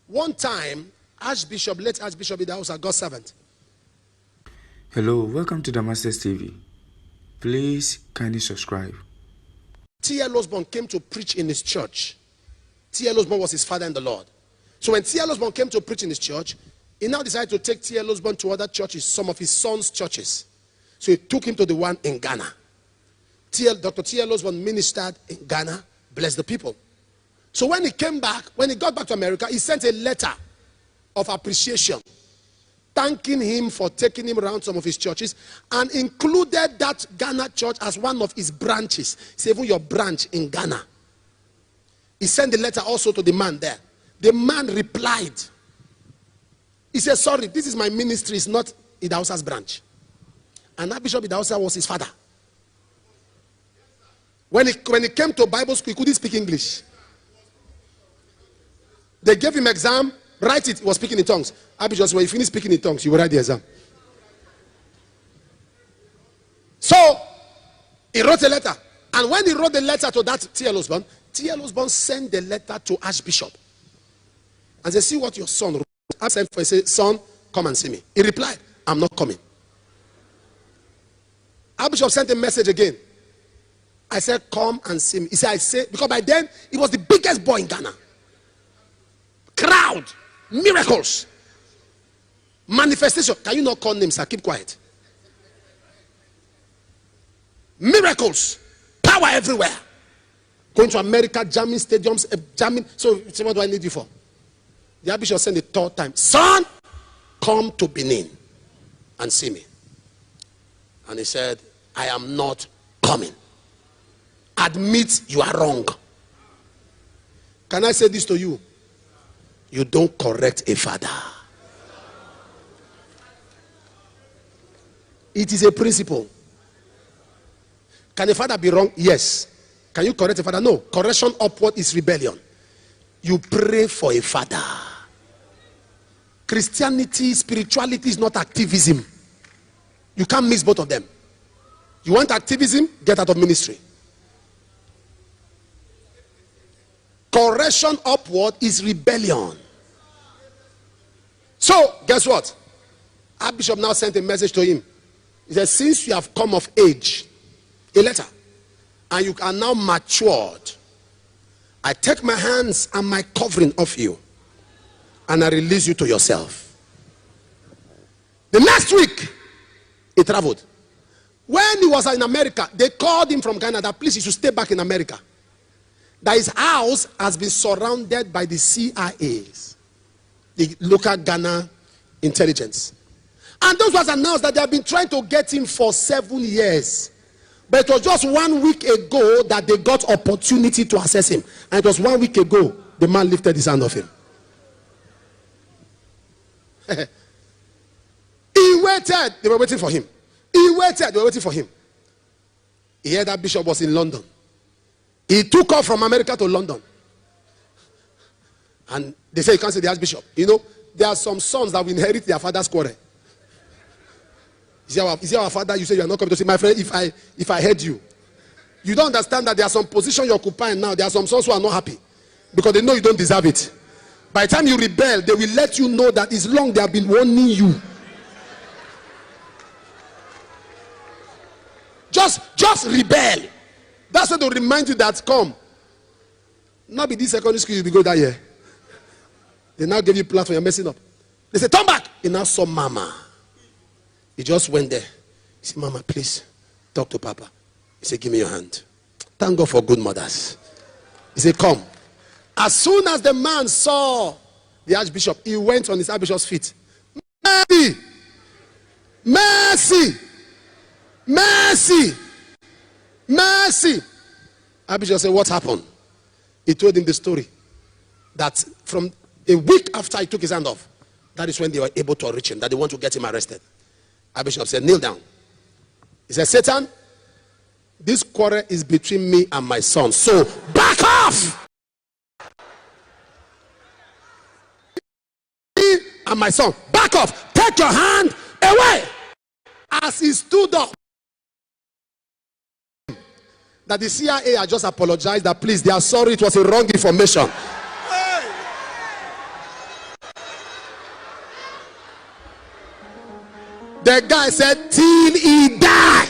One time, Archbishop, late Archbishop in the house, God's servant. Hello, welcome to the Masters TV. Please kindly subscribe. T.L. Osborne came to preach in his church. T.L. Osborne was his father in the Lord. So when T.L. Osborne came to preach in his church, he now decided to take T.L. Osborne to other churches, some of his son's churches. So he took him to the one in Ghana. Dr. T.L. Osborne ministered in Ghana, blessed the people. So when he came back, when he got back to America, he sent a letter of appreciation, thanking him for taking him around some of his churches, and included that Ghana church as one of his branches. Say, even your branch in Ghana. He sent the letter also to the man there. The man replied. He said, sorry, this is my ministry, it's not Idausa's branch. And Archbishop Idausa was his father. When he came to Bible school, he couldn't speak English. They gave him exam, write it, he was speaking in tongues. Archbishop said, when you finish speaking in tongues, you will write the exam. So, he wrote a letter. And when he wrote the letter to that T.L. Osborne sent the letter to Archbishop. And said, see what your son wrote. I said, son, come and see me. He replied, I'm not coming. Archbishop sent a message again. I said, come and see me. He said, because by then, he was the biggest boy in Ghana. Crowd, miracles, manifestation. Can you not call names, sir? Keep quiet. Miracles, power everywhere. Going to America, jamming stadiums, jamming. So, what do I need you for? The Archbishop sent the third time, son, come to Benin and see me. And he said, I am not coming. Admit you are wrong. Can I say this to you? You don't correct a father. It is a principle. Can a father be wrong? Yes. Can you correct a father? No. Correction upward is rebellion. You pray for a father. Christianity, spirituality is not activism. You can't mix both of them. You want activism? Get out of ministry. Correction upward is rebellion. So, guess what? Archbishop now sent a message to him. He said, since you have come of age, a letter, and you are now matured, I take my hands and my covering off you, and I release you to yourself. The next week, he traveled. When he was in America, they called him from Ghana that please he should stay back in America. That his house has been surrounded by the CIAs, the local Ghana intelligence. And those was announced that they have been trying to get him for 7 years. But it was just 1 week ago that they got opportunity to assess him. And it was 1 week ago the man lifted his hand off him. He waited. They were waiting for him. He waited. They were waiting for him. He heard that bishop was in London. He took off from America to London. And they say you can't say the archbishop. You know, there are some sons that will inherit their father's quarrel. Is he our father? You say you are not coming to see my friend. If I heard you, you don't understand that there are some positions you're occupying now. There are some sons who are not happy because they know you don't deserve it. By the time you rebel, they will let you know that it's long they have been warning you. Just rebel. That's what they'll remind you that come. Not be this secondary school you will go that year. They now give you platform, you're messing up. They say, turn back. He now saw mama. He just went there. He said, mama, please, talk to papa. He said, give me your hand. Thank God for good mothers. He said, come. As soon as the man saw the archbishop, he went on his archbishop's feet. Mercy! Mercy! Mercy! Mercy! Archbishop said, what happened? He told him the story. That from a week after he took his hand off, that is when they were able to reach him, that they want to get him arrested. Archbishop said, kneel down. He said, Satan, this quarrel is between me and my son. So back off! Me and my son, back off. Take your hand away. As he stood up, that the CIA had just apologized that please, they are sorry, it was a wrong information. The guy said, till he die.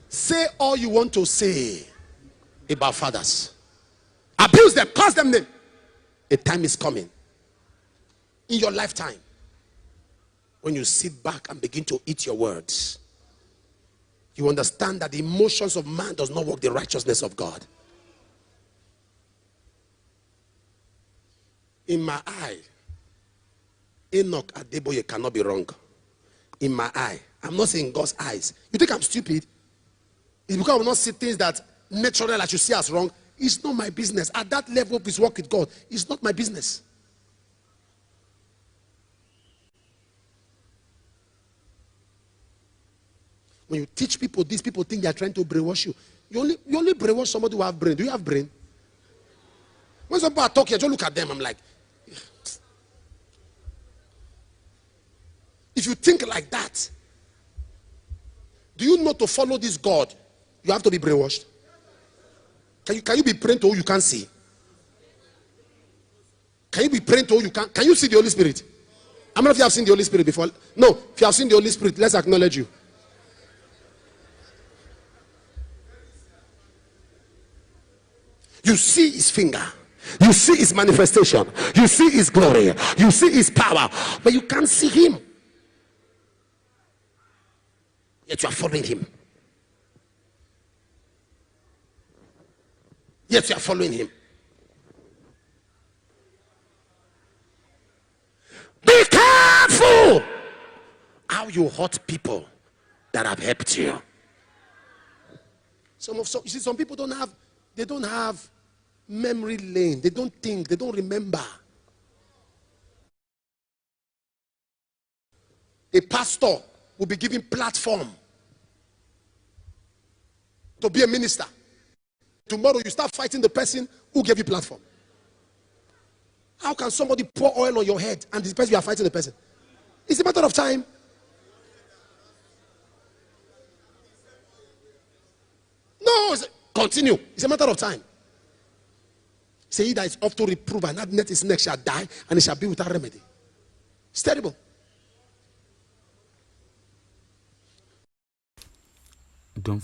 Say all you want to say about fathers. Abuse them, curse them name. A time is coming in your lifetime when you sit back and begin to eat your words. You understand that the emotions of man does not work the righteousness of God. In my eye, Enoch Adeboye cannot be wrong. In my eye. I'm not saying God's eyes. You think I'm stupid? It's because I will not see things that natural I should see as wrong. It's not my business. At that level of his work with God, it's not my business. When you teach people this, people think they are trying to brainwash you. You only brainwash somebody who have brain. Do you have brain? When some people are talking, I just look at them. I'm like, if you think like that, do you know to follow this God, you have to be brainwashed? Can you be praying to who you can't see? Can you be praying to who you can't? Can you see the Holy Spirit? How many of you have seen the Holy Spirit before? No. If you have seen the Holy Spirit, let's acknowledge you. You see his finger. You see his manifestation. You see his glory. You see his power. But you can't see him. Yet you are following him. Yet you are following him. Be careful how you hurt people that have helped you. You see, some people don't have memory lane. They don't think, they don't remember. A pastor will be given platform to be a minister. Tomorrow you start fighting the person who gave you platform. How can somebody pour oil on your head and this person you are fighting the person? It's a matter of time. No, continue. It's a matter of time. Say he that is up to reprove and that net his neck shall die and it shall be without remedy. It's terrible.